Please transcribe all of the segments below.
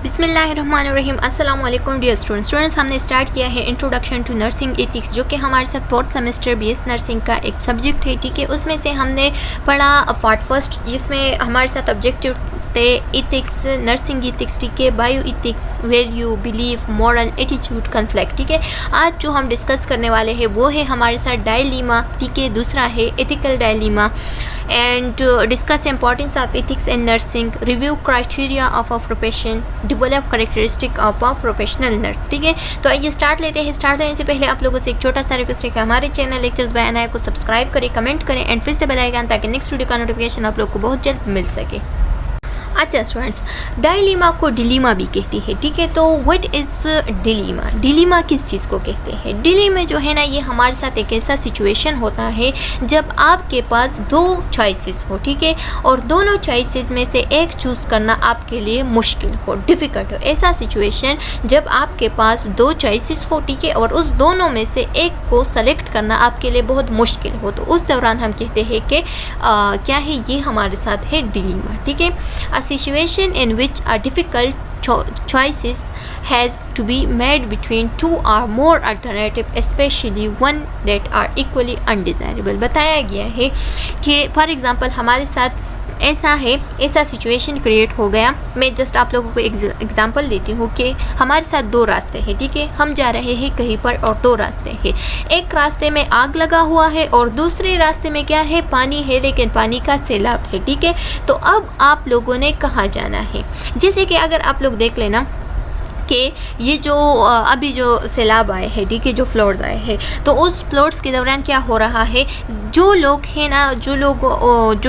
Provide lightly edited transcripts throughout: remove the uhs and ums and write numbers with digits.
बिस्मिल्लाहिर्रहमानिर्रहीम। अस्सलाम वालेकुम डियर स्टूडेंट्स, हमने स्टार्ट किया है इंट्रोडक्शन टू नर्सिंग एथिक्स, जो कि हमारे साथ फोर्थ सेमेस्टर बीएस नर्सिंग का एक सब्जेक्ट है। ठीक है, उसमें से हमने पढ़ा पार्ट फर्स्ट, जिसमें हमारे साथ ऑब्जेक्टिव थे एथिक्स, नर्सिंग एथिक्स, ठीक है, bio ethics, value, belief, moral, attitude, conflict. ठीक है, आज जो हम डिस्कस करने वाले हैं वो है हमारे साथ डायलीमा। ठीक है, दूसरा है ethical डायलीमा and discuss importance of ethics in nursing, review criteria of a profession, develop characteristic of a professional nurse। ठीक है, तो आइए स्टार्ट लेते हैं। स्टार्ट लेने से पहले आप लोगों से एक छोटा सा रिक्वेस्ट है कि हमारे चैनल लेक्चर्स बाय अनाया को सब्सक्राइब करें, कमेंट करें एंड फिर से बेल आइकन, ताकि नेक्स्ट वीडियो का नोटिफिकेशन आप लोग को बहुत जल्द मिल सके। अच्छा स्टूडेंट्स, डायलीमा को डिलीमा भी कहती है। ठीक है, तो व्हाट इज़ डिलीमा? डिलीमा किस चीज़ को कहते हैं? डिलीमा जो है ना, ये हमारे साथ एक ऐसा सिचुएशन होता है जब आपके पास दो चॉइसेस हो। ठीक है, और दोनों चॉइसेस में से एक चूज़ करना आपके लिए मुश्किल हो, डिफ़िकल्ट हो। ऐसा सिचुएशन जब आपके पास दो चॉइसेस हो, ठीक है, और उस दोनों में से एक को सेलेक्ट करना आपके लिए बहुत मुश्किल हो, तो उस दौरान हम कहते हैं कि क्या है, ये हमारे साथ है डिलीमा। ठीक है, situation in which a difficult choices has to be made between two or more alternative, especially one that are equally undesirable। बताया गया है कि फॉर एग्जांपल हमारे साथ ऐसा है, ऐसा सिचुएशन क्रिएट हो गया। मैं जस्ट आप लोगों को एग्जांपल देती हूँ कि हमारे साथ दो रास्ते हैं। ठीक है, हम जा रहे हैं कहीं पर और दो रास्ते हैं। एक रास्ते में आग लगा हुआ है और दूसरे रास्ते में क्या है, पानी है, लेकिन पानी का सैलाब है। ठीक है, तो अब आप लोगों ने कहाँ जाना है? जैसे कि अगर आप लोग देख लेना कि ये जो अभी जो सैलाब आए हैं, ठीक है, जो फ्लड्स आए हैं, तो उस फ्लड्स के दौरान क्या हो रहा है, जो लोग हैं ना, जो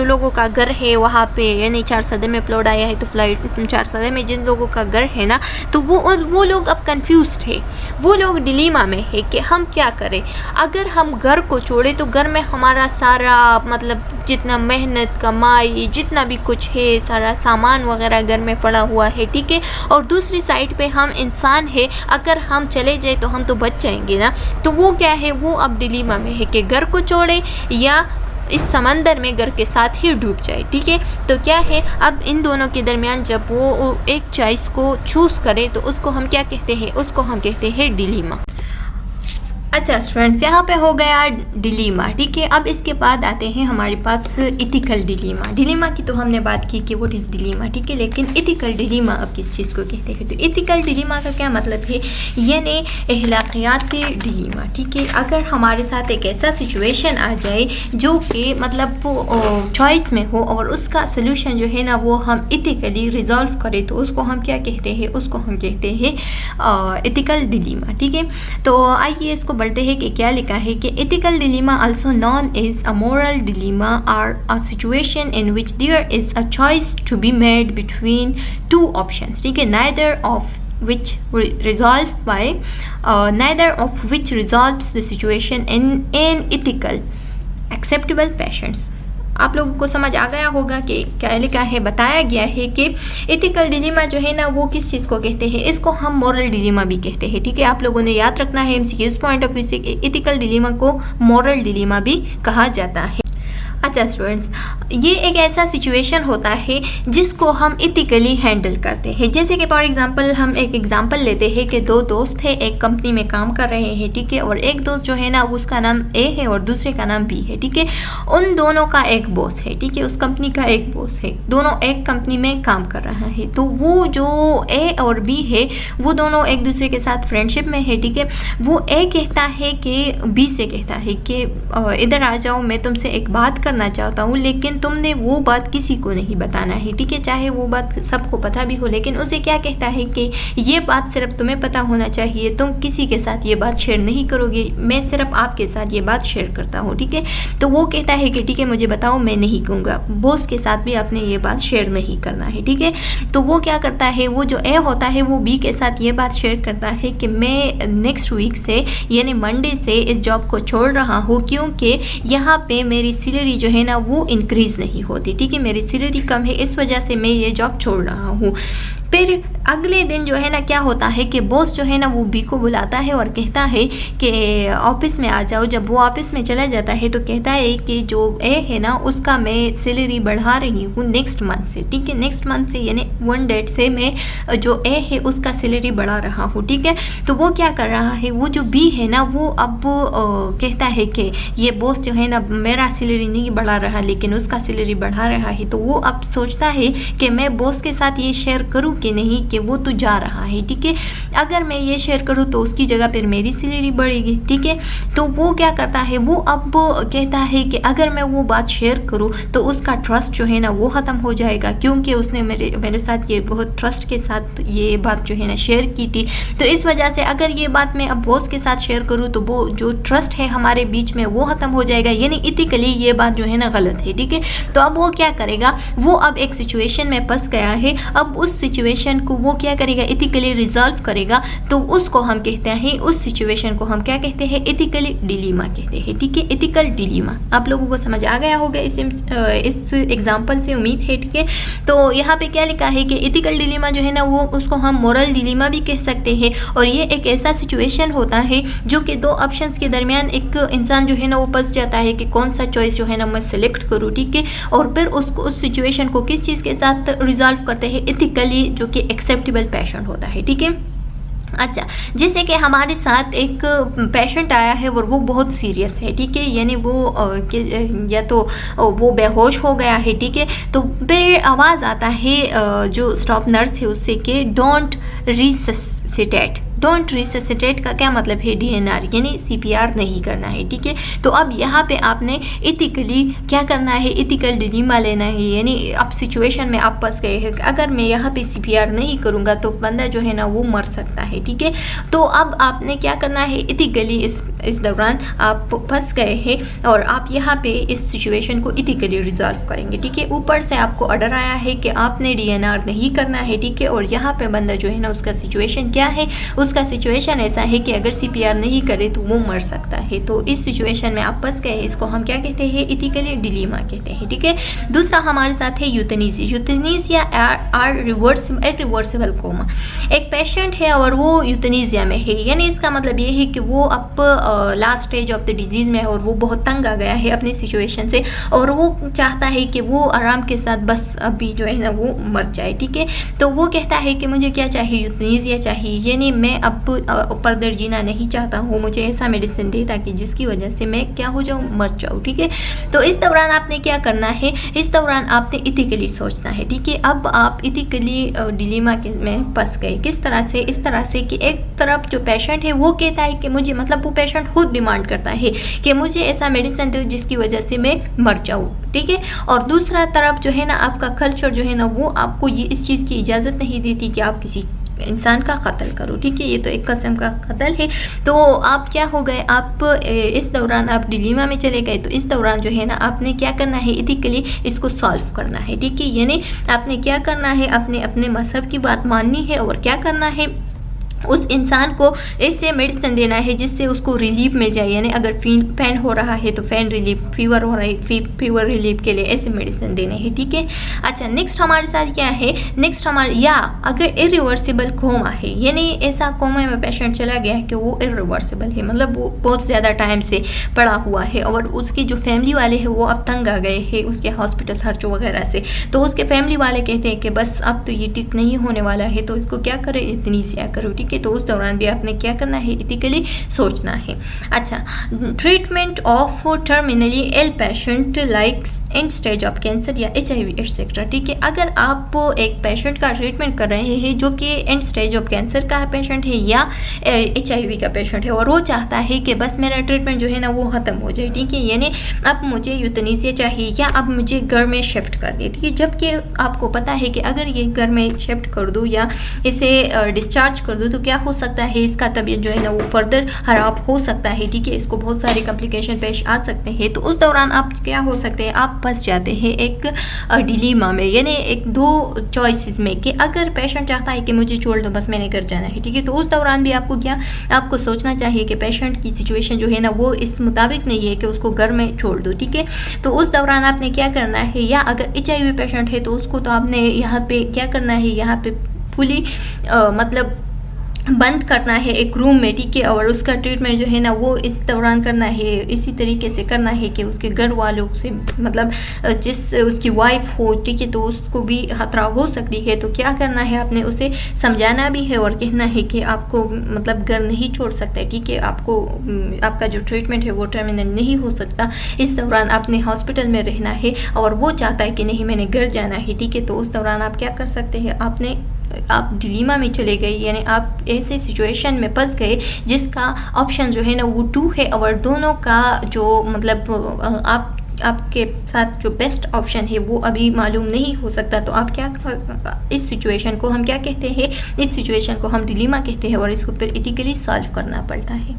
लोगों का घर है वहाँ पे, यानी 4 सदे में फ्लड आया है, तो 4 सदे में जिन लोगों का घर है ना, तो वो लोग अब कंफ्यूज्ड है, वो लोग डिलीमा में है कि हम क्या करें। अगर हम घर को छोड़े तो घर में हमारा सारा मतलब जितना मेहनत कमाई, जितना भी कुछ है, सारा सामान वगैरह घर में पड़ा हुआ है। ठीक है, और दूसरी साइड पे हम इंसान है, अगर हम चले जाए तो हम तो बच जाएंगे ना। तो वो क्या है, वो अब डिलीमा में है कि घर को छोड़े या इस समंदर में घर के साथ ही डूब जाए। ठीक है, तो क्या है, अब इन दोनों के दरमियान जब वो एक चॉइस को चूज़ करे तो उसको हम क्या कहते हैं, उसको हम कहते हैं डिलीमा। अच्छा स्टूडेंट्स, यहाँ पे हो गया डिलीमा। ठीक है, अब इसके बाद आते हैं हमारे पास इथिकल डिलीमा। डिलीमा की तो हमने बात की कि व्हाट इज़ डिलीमा, ठीक है, लेकिन इथिकल डिलीमा अब किस चीज़ को कहते हैं? तो इथिकल डिलीमा का क्या मतलब है, यानी अखलाकियाती डिलीमा। ठीक है, अगर हमारे साथ एक ऐसा सिचुएशन आ जाए जो कि मतलब चॉइस में हो और उसका सोल्यूशन जो है ना वो हम इथिकली रिजॉल्व करें, तो उसको हम क्या कहते हैं, उसको हम कहते हैं इथिकल डिलीमा। ठीक है, तो आइए इसको बढ़ते हैं कि क्या लिखा है कि ethical dilemma also known as a moral dilemma are a situation in which there is a choice to be made between two options. ठीक है, neither of which resolves the situation in an ethical acceptable fashion। आप लोगों को समझ आ गया होगा कि क्या लिखा है। बताया गया है कि एथिकल डिलीमा जो है ना वो किस चीज़ को कहते हैं, इसको हम मॉरल डिलीमा भी कहते हैं। ठीक है, आप लोगों ने याद रखना है एमसीक्यूज़ पॉइंट ऑफ व्यू से कि एथिकल डिलीमा को मॉरल डिलीमा भी कहा जाता है। अच्छा स्टूडेंट्स, ये एक ऐसा सिचुएशन होता है जिसको हम इथिकली हैंडल करते हैं। जैसे कि फॉर एग्जांपल हम एक एग्जांपल लेते हैं कि दो दोस्त हैं, एक कंपनी में काम कर रहे हैं। ठीक है, और एक दोस्त जो है ना उसका नाम ए है और दूसरे का नाम बी है। ठीक है, उन दोनों का एक बॉस है। ठीक है, उस कंपनी का एक बॉस है, दोनों एक कंपनी में काम कर रहा है। तो वो जो ए और बी है वो दोनों एक दूसरे के साथ फ्रेंडशिप में है। ठीक है, वो ए कहता है कि बी से कहता है कि इधर आ जाओ, मैं तुमसे एक बात करना चाहता हूँ, लेकिन तुमने वो बात किसी को नहीं बताना है। ठीक है, चाहे वो बात सबको पता भी हो, लेकिन उसे क्या कहता है कि ये बात सिर्फ तुम्हें पता होना चाहिए, तुम किसी के साथ ये बात शेयर नहीं करोगे, मैं सिर्फ आपके साथ ये बात शेयर करता हूँ। ठीक है, तो वो कहता है कि ठीक है मुझे बताओ, मैं नहीं कहूँगा। बॉस के साथ भी आपने ये बात शेयर नहीं करना है। ठीक है, तो वो क्या करता है, वो जो ए होता है वो बी के साथ ये बात शेयर करता है कि मैं नेक्स्ट वीक से यानी मंडे से इस जॉब को छोड़ रहा हूँ, क्योंकि यहाँ पे मेरी सैलरी जो है ना वो इंक्रीज़ नहीं होती। ठीक है, मेरी सैलरी कम है, इस वजह से मैं ये जॉब छोड़ रहा हूँ। फिर अगले दिन जो है ना क्या होता है कि बॉस जो है ना वो बी को बुलाता है और कहता है कि ऑफिस में आ जाओ। जब वो ऑफिस में चला जाता है तो कहता है कि जो ए है ना उसका मैं सैलरी बढ़ा रही हूँ नेक्स्ट मंथ से, ठीक है, नेक्स्ट मंथ से यानी 1 डेट से मैं जो ए है उसका सैलरी बढ़ा रहा हूँ, ठीक है। तो वो क्या कर रहा है, वो जो बी है ना वो अब कहता है कि ये बॉस जो है ना मेरा सैलरी नहीं बढ़ा रहा लेकिन उसका सैलरी बढ़ा रहा है। तो वो अब सोचता है कि मैं बॉस के साथ ये शेयर करूँ कि नहीं, कि वो तो जा रहा है, ठीक है, अगर मैं ये शेयर करूँ तो उसकी जगह पर मेरी सैलरी बढ़ेगी, ठीक है। तो वो क्या करता है, वो अब कहता है कि अगर मैं वो बात शेयर करूँ तो उसका ट्रस्ट जो है ना वो ख़त्म हो जाएगा, क्योंकि उसने मेरे साथ ये बहुत ट्रस्ट के साथ ये बात जो है ना शेयर की थी। तो इस वजह से अगर ये बात मैं अब बॉस के साथ शेयर करूँ तो वो जो ट्रस्ट है हमारे बीच में वो ख़त्म हो जाएगा, यानी इथिकली ये बात जो है ना गलत है, ठीक है। तो अब वो क्या करेगा, वो अब एक सिचुएशन में फंस गया है, अब उस सिचुएशन को वो क्या करेगा, इथिकली रिजॉल्व करेगा। तो उसको हम कहते हैं, उस सिचुएशन को हम क्या कहते हैं, इथिकली डिलीमा कहते हैं, ठीक है, इथिकल डिलीमा। आप लोगों को समझ आ गया होगा इस एग्जाम्पल से, उम्मीद है, ठीक है। तो यहाँ पे क्या लिखा है कि इथिकल डिलीमा जो है ना वो उसको हम मोरल डिलीमा भी कह सकते हैं। और ये एक ऐसा सिचुएशन होता है जो कि दो ऑप्शंस के दरमियान एक इंसान जो है ना वो फंस जाता है कि कौन सा चॉइस जो है ना मैं सिलेक्ट करूँ, ठीक है। और फिर उसको उस सिचुएशन को किस चीज़ के साथ रिजॉल्व करते हैं, इथिकली, जो कि एक्सेप्टेबल पैशन होता है, ठीक है। अच्छा, जैसे कि हमारे साथ एक पेशेंट आया है और वो बहुत सीरियस है, ठीक है, यानी वो या तो वो बेहोश हो गया है, ठीक है। तो फिर आवाज़ आता है जो स्टाफ नर्स है उससे कि डोंट रिससिटेट। डोंट रिससिटेट का क्या मतलब है, DNR यानी CPR नहीं करना है, ठीक है। तो अब यहाँ पे आपने इथिकली क्या करना है, इथिकल डिलीमा लेना है, यानी अब सिचुएशन में आप फंस गए हैं, अगर मैं यहाँ पे CPR नहीं करूँगा तो बंदा जो है ना वो मर सकता है, ठीक है। तो अब आपने क्या करना है, इथिकली इस दौरान आप फंस गए हैं और आप यहाँ पे इस सिचुएशन को इथिकली रिजॉल्व करेंगे, ठीक है। ऊपर से आपको ऑर्डर आया है कि आपने DNR नहीं करना है, ठीक है। और यहाँ पे बंदा जो है ना उसका सिचुएशन क्या है, उसका सिचुएशन ऐसा है कि अगर CPR नहीं करे तो वो मर सकता है। तो इस सिचुएशन में आप फंस गए, इसको हम क्या कहते हैं, इथिकली डिलीमा कहते हैं, ठीक है। दूसरा हमारे साथ है euthanasia. Euthanasia or reversible coma. एक पेशेंट है और वो यूथेनेसिया में है, यानी इसका मतलब ये है कि वो अब last stage of the disease में है और वो बहुत तंग आ गया है अपनी सिचुएशन से और वो चाहता है कि वो आराम के साथ बस अभी जो है ना वो मर जाए, ठीक है। तो वो कहता है कि मुझे क्या चाहिए, यूथेनेसिया चाहिए, यानी मैं अब फर्दर जीना नहीं चाहता हूँ, मुझे ऐसा मेडिसिन दे ताकि जिसकी वजह से मैं क्या हो जाऊँ, मर जाऊँ, ठीक है। तो इस दौरान आपने क्या करना है, इस दौरान आपने इथिकली सोचना है, ठीक है। अब आप इथिकली डिलीमा में फंस गए, किस तरह से, इस तरह से कि एक तरफ जो पेशेंट है वो कहता है कि मुझे, मतलब वो पेशेंट खुद डिमांड करता है कि मुझे ऐसा मेडिसिन दो जिसकी वजह से मैं मर जाऊँ, ठीक है। और दूसरा तरफ जो है ना आपका कल्चर जो है ना वो आपको ये इस चीज़ की इजाज़त नहीं देती कि आप किसी इंसान का कत्ल करो, ठीक है, ये तो एक किस्म का कत्ल है। तो आप क्या हो गए, आप इस दौरान आप डिलीमा में चले गए। तो इस दौरान जो है ना आपने क्या करना है, इथिकली इसको सॉल्व करना है, ठीक है, यानी आपने क्या करना है, आपने अपने मजहब की बात माननी है और क्या करना है, उस इंसान को ऐसे मेडिसिन देना है जिससे उसको रिलीफ मिल जाए, यानी अगर फैन हो रहा है तो फैन रिलीफ, फीवर हो रहा है फीवर रिलीफ के लिए ऐसे मेडिसिन देने हैं, ठीक है। अच्छा, नेक्स्ट हमारे साथ क्या है, नेक्स्ट हमारे, या अगर इरिवर्सिबल कोमा है, यानी ऐसा कोमा में पेशेंट चला गया है कि वो इरिवर्सिबल है, मतलब वो बहुत ज़्यादा टाइम से पड़ा हुआ है और उसके जो फैमिली वाले हैं वो अब तंग आ गए हैं उसके हॉस्पिटल खर्चों वगैरह से। तो उसके फैमिली वाले कहते हैं कि बस अब तो ये ठीक नहीं होने वाला है, तो इसको क्या करें, यूथेनेसिया करो, ठीक है। तो उस दौरान भी आपने क्या करना है, इथिकली सोचना है। अच्छा, treatment of terminally ill patient like end stage of cancer या HIV एक्सेट्रा, ठीक है। अगर आप एक पेशेंट का ट्रीटमेंट कर रहे हैं जो कि एंड स्टेज ऑफ कैंसर का पेशेंट है या HIV का पेशेंट है और वो चाहता है कि बस मेरा ट्रीटमेंट जो है ना वो ख़त्म हो जाए, ठीक है, यानी अब मुझे यूथेनेसिया चाहिए या अब मुझे घर में शिफ्ट कर दे, ठीक है। जबकि आपको पता है कि अगर ये घर में शिफ्ट कर दूँ या इसे डिस्चार्ज कर दूँ तो क्या हो सकता है, इसका तबीयत जो है ना वो फर्दर ख़राब हो सकता है, ठीक है, इसको बहुत सारे कॉम्प्लिकेशन पेश आ सकते हैं। तो उस दौरान आप क्या हो सकते हैं, आप फंस जाते हैं एक डिलीमा में, यानी एक दो चॉइसेस में कि अगर पेशेंट चाहता है कि मुझे छोड़ दो बस मैंने घर जाना है, ठीक है। तो उस दौरान भी आपको क्या, आपको सोचना चाहिए कि पेशेंट की सिचुएशन जो है ना वो इस मुताबिक नहीं है कि उसको घर में छोड़ दो, ठीक है। तो उस दौरान आपने क्या करना है, या अगर HIV पेशेंट है तो उसको तो आपने यहाँ पे क्या करना है, यहाँ पे फुली मतलब बंद करना है एक रूम में, ठीक है, और उसका ट्रीटमेंट जो है ना वो इस दौरान करना है, इसी तरीके से करना है कि उसके घर वालों से मतलब जिस उसकी वाइफ हो, ठीक है, तो उसको भी खतरा हो सकती है। तो क्या करना है, आपने उसे समझाना भी है और कहना है कि आपको मतलब घर नहीं छोड़ सकता, ठीक है, आपको आपका जो ट्रीटमेंट है वो टर्मिनेट नहीं हो सकता, इस दौरान आपने हॉस्पिटल में रहना है। और वो चाहता है कि नहीं मैंने घर जाना है, ठीक है, तो उस दौरान आप क्या कर सकते हैं, आप डिलीमा में चले गए, यानी आप ऐसे सिचुएशन में फंस गए जिसका ऑप्शन जो है ना वो 2 है, और दोनों का जो मतलब आपके साथ जो बेस्ट ऑप्शन है वो अभी मालूम नहीं हो सकता। तो आप क्या, इस सिचुएशन को हम क्या कहते हैं, इस सिचुएशन को हम डिलीमा कहते हैं और इसको फिर इथिकली सॉल्व करना पड़ता है।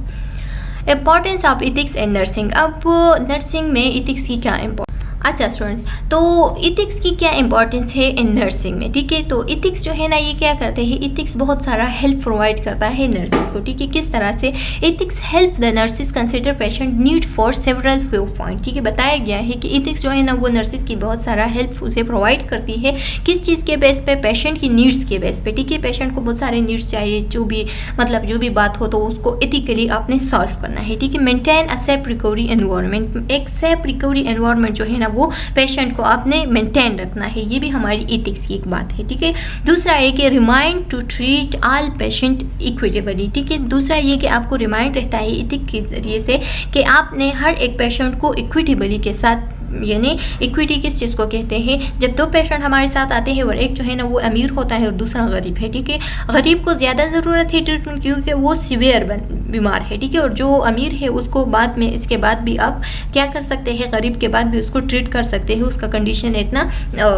Importance of ethics in nursing. अब नर्सिंग में इथिक्स की क्या इम्पोर्टेंस। अच्छा स्टूडेंट्स, तो इथिक्स की क्या इंपॉर्टेंस है इन नर्सिंग में, ठीक है। तो इथिक्स जो है ना ये क्या करते हैं, इथिक्स बहुत सारा हेल्प प्रोवाइड करता है नर्सिस को, ठीक है। किस तरह से ethics help the nurses consider patient need for several view point, ठीक है। बताया गया है कि इथिक्स जो है ना वो नर्सिस की बहुत सारा हेल्प उसे प्रोवाइड करती है, किस चीज़ के बेस पे, पेशेंट की नीड्स के बेस पे, ठीक है। पेशेंट को बहुत सारे नीड्स चाहिए, जो भी बात हो तो उसको इथिकली आपने सॉल्व करना है, ठीक है। Maintain a safe recovery environment, एक सेफ रिकवरी एनवायरनमेंट जो है ना वो पेशेंट को आपने मेंटेन रखना है, ये भी हमारी इथिक्स की एक बात है, ठीक है। दूसरा है कि remind to treat all patient equitably, ठीक है। दूसरा ये कि आपको रिमाइंड रहता है इथिक्स के जरिए से कि आपने हर एक पेशेंट को इक्विटेबली के साथ, यानी इक्विटी किस चीज़ को कहते हैं, जब 2 पेशेंट हमारे साथ आते हैं और एक जो है ना वो अमीर होता है और दूसरा गरीब है, ठीक है। गरीब को ज़्यादा ज़रूरत है ट्रीटमेंट क्योंकि वो सीवियर बीमार है, ठीक है, और जो अमीर है उसको बाद में, इसके बाद भी आप क्या कर सकते हैं, गरीब के बाद भी उसको ट्रीट कर सकते हैं, उसका कंडीशन इतना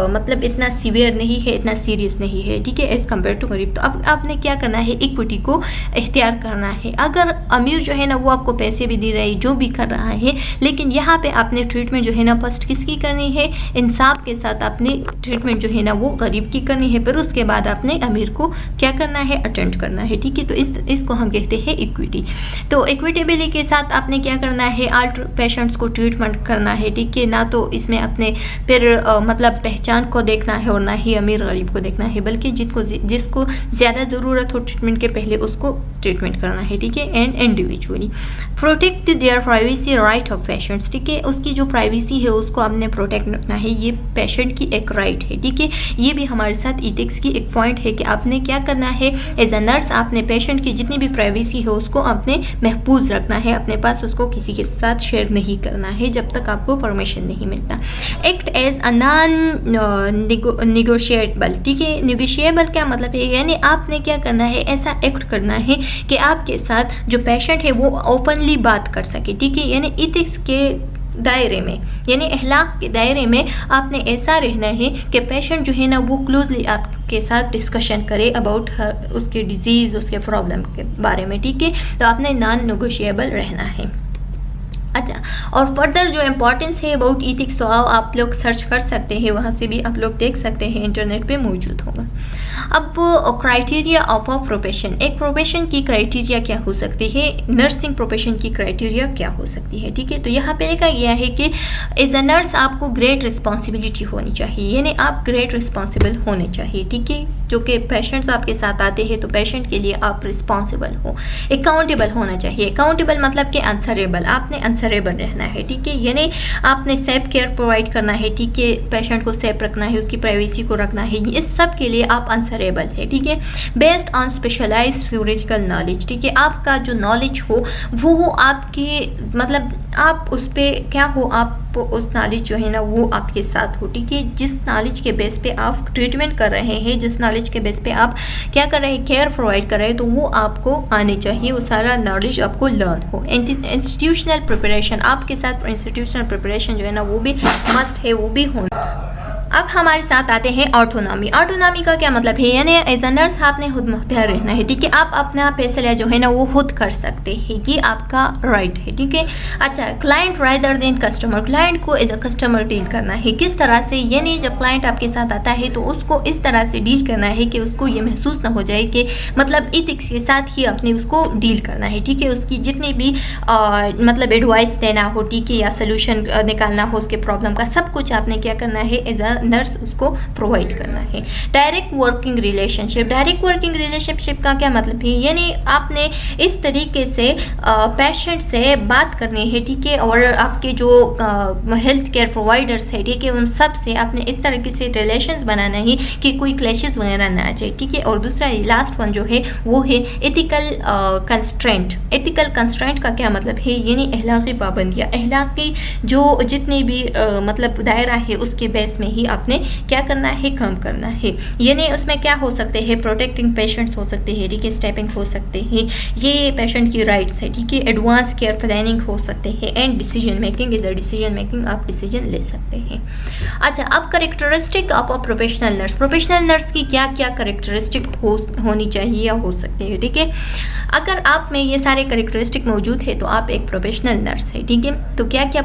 मतलब इतना सीवियर नहीं है, इतना सीरियस नहीं है, ठीक है, एज़ कम्पेयर टू गरीब। तो अब आपने क्या करना है, इक्विटी को इख्तियार करना है। अगर अमीर जो है ना वो आपको पैसे भी दे रहा है, जो भी कर रहा है, लेकिन यहाँ पे आपने ट्रीटमेंट जो है ना फर्स्ट किसकी करनी है, इंसाफ के साथ आपने ट्रीटमेंट जो है ना वो गरीब की करनी है, फिर उसके बाद आपने अमीर को क्या करना है, अटेंड करना है, ठीक है। तो इसको हम कहते हैं इक्विटी। तो इक्विटेबिलिटी के साथ आपने क्या करना है, ऑल पेशेंट्स को ट्रीटमेंट करना है, ठीक है, ना तो इसमें अपने फिर मतलब पहचान को देखना है और ना ही अमीर गरीब को देखना है, बल्कि जिसको ज़्यादा ज़रूरत हो ट्रीटमेंट के पहले उसको ट्रीटमेंट करना है, ठीक है। And individually protect their privacy right of patients, ठीक है, उसकी जो प्राइवेसी है उसको आपने प्रोटेक्ट रखना है, ये पेशेंट की एक राइट है, ठीक है। ये भी हमारे साथ इथिक्स की एक पॉइंट है कि आपने क्या करना है, एज अ नर्स आपने पेशेंट की जितनी भी प्राइवेसी है उसको आपने महफूज रखना है अपने पास, उसको किसी के साथ शेयर नहीं करना है जब तक आपको परमिशन नहीं मिलता। Act as a non negotiable, ठीक है। निगोशिएबल क्या मतलब है, यानी आपने क्या करना है, ऐसा एक्ट करना है कि आपके साथ जो पेशेंट है वो ओपनली बात कर सके, ठीक है। यानी इथिक्स के दायरे में, यानी अखलाक के दायरे में आपने ऐसा रहना है कि पेशेंट जो है ना वो क्लोजली आपके साथ डिस्कशन करे अबाउट उसके डिजीज़, उसके प्रॉब्लम के बारे में, ठीक है। तो आपने नॉन नेगोशिएबल रहना है। अच्छा, और फर्दर जो इम्पोर्टेंस है अबाउट इथिक्स तो आप लोग सर्च कर सकते हैं, वहाँ से भी आप लोग देख सकते हैं, इंटरनेट पे मौजूद होगा। अब क्राइटेरिया ऑफ अ प्रोफेशन, एक प्रोफेशन की क्राइटेरिया क्या हो सकती है, नर्सिंग प्रोफेशन की क्राइटेरिया क्या हो सकती है, ठीक है। तो यहाँ पे लिखा गया है कि एज अ नर्स आपको ग्रेट रिस्पॉन्सिबिलिटी होनी चाहिए, यानी आप ग्रेट रिस्पॉन्सिबल होने चाहिए, ठीक है। जो कि पेशेंट्स आपके साथ आते हैं तो पेशेंट के लिए आप रिस्पॉन्सिबल हो, अकाउंटेबल होना चाहिए। अकाउंटेबल मतलब कि आंसरेबल, आपने आंसरेबल रहना है, ठीक है। यानी आपने सेफ केयर प्रोवाइड करना है, ठीक है, पेशेंट को सेफ रखना है, उसकी प्राइवेसी को रखना है, इस सब के लिए आप आंसरेबल है, ठीक है। Based on specialised theoretical knowledge, ठीक है, आपका जो नॉलेज हो वो आपके मतलब आप उस पर क्या हो, आप उस नॉलेज जो है ना वो आपके साथ हो, ठीक है। जिस नॉलेज के बेस पे आप ट्रीटमेंट कर रहे हैं, जिस नॉलेज के बेस पे आप क्या कर रहे हैं, केयर प्रोवाइड कर रहे हैं, तो वो आपको आने चाहिए, वो सारा नॉलेज आपको लर्न हो। इंस्टीट्यूशनल प्रिपरेशन, आपके साथ इंस्टीट्यूशनल प्रिपरेशन जो है ना वो भी मस्ट है, वो भी होना। अब हमारे साथ आते हैं ऑटोनॉमी। ऑटोनॉमी का क्या मतलब है, यानी एज अ नर्स आपने खुद मुख्तियार रहना है, ठीक है। आप अपना फैसला जो है ना वो खुद कर सकते हैं, ये आपका राइट है, ठीक है। अच्छा, client rather than customer, client को एज अ कस्टमर डील करना है, किस तरह से, यानी जब क्लाइंट आपके साथ आता है तो उसको इस तरह से डील करना है कि उसको ये महसूस ना हो जाए कि मतलब इथिक्स के साथ ही अपने उसको डील करना है, ठीक है। उसकी जितनी भी मतलब एडवाइस देना हो, ठीक है, या सोल्यूशन निकालना हो उसके प्रॉब्लम का, सब कुछ आपने क्या करना है, एज अ नर्स उसको प्रोवाइड करना है। Direct working relationship, direct working relationship का क्या मतलब है, यानी आपने इस तरीके से पेशेंट से बात करनी है, ठीक है, और आपके जो हेल्थ केयर प्रोवाइडर्स है, ठीक है, उन सब से आपने इस तरीके से रिलेशंस बनाना है कि कोई क्लैशेस वगैरह ना आ जाए, ठीक है। और दूसरा लास्ट वन जो है वो है एथिकल कंस्ट्रेंट। एथिकल कंस्ट्रेंट का क्या मतलब है, यानी अखलाकी पाबंदियाँ, अखलाकी जो जितनी भी मतलब दायरा है उसके बेस में ही आपने क्या करना है, काम करना है। यानी उसमें क्या हो सकते हैं, प्रोटेक्टिंग पेशेंट्स हो सकते हैं, ठीक है, स्टेपिंग हो सकते हैं, ये पेशेंट की राइट्स है, ठीक है, एडवांस केयर प्लानिंग हो सकते हैं, and decision making is a decision making, आप डिसीजन ले सकते हैं। अच्छा, अब characteristic of a professional nurse, professional nurse की क्या क्या करेक्टरिस्टिक होनी चाहिए या हो सकती है, ठीक है। अगर आप में ये सारे करेक्टरिस्टिक मौजूद है तो आप एक प्रोफेशनल नर्स है, ठीक है। तो क्या क्या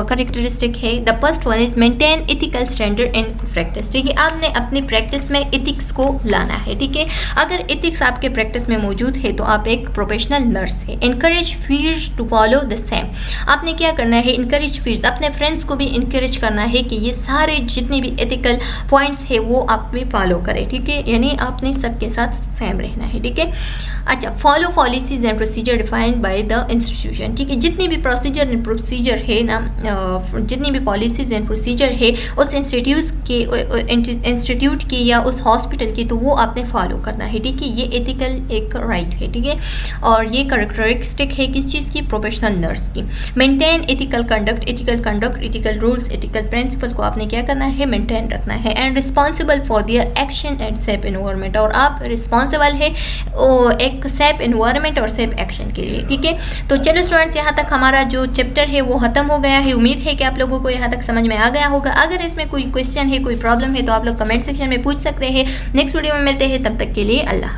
करेक्टरिस्टिक है, the first one is maintain ethical standard in practice, ठीक है। आपने अपनी प्रैक्टिस में एथिक्स को लाना है, ठीक है। अगर एथिक्स आपके प्रैक्टिस में मौजूद है तो आप एक प्रोफेशनल नर्स है। Encourage fields to follow the same, आपने क्या करना है, इनकरेज फील्ड्स, अपने फ्रेंड्स को भी इनकरेज करना है कि ये सारे जितने भी एथिकल पॉइंट्स है वो आप भी फॉलो करें, ठीक है, यानी आपने सबके साथ सेम रहना है, ठीक है। अच्छा, follow policies and procedure defined by the institution, ठीक है। जितनी भी प्रोसीजर है ना, जितनी भी पॉलिसीज एंड प्रोसीजर है उस इंस्टीट्यूट की या उस हॉस्पिटल की, तो वो आपने फॉलो करना है, ठीक है। ये एथिकल एक राइट है, ठीक है, और ये करेक्टरिस्टिक है किस चीज़ की, प्रोफेशनल नर्स की। Maintain ethical conduct, ethical rules, ethical principle को आपने क्या करना है, मेंटेन रखना है। And responsible for their action and safe environment, और आप रिस्पॉन्सिबल है एक सेफ एनवायरमेंट और सेफ एक्शन के लिए, ठीक है। तो चलो स्टूडेंट्स, यहाँ तक हमारा जो चैप्टर है वो खत्म हो गया है। उम्मीद है कि आप लोगों को यहाँ तक समझ में आ गया होगा। अगर इसमें कोई क्वेश्चन है, कोई प्रॉब्लम है तो आप लोग कमेंट सेक्शन में पूछ सकते हैं। नेक्स्ट वीडियो में मिलते हैं, तब तक के लिए अल्लाह।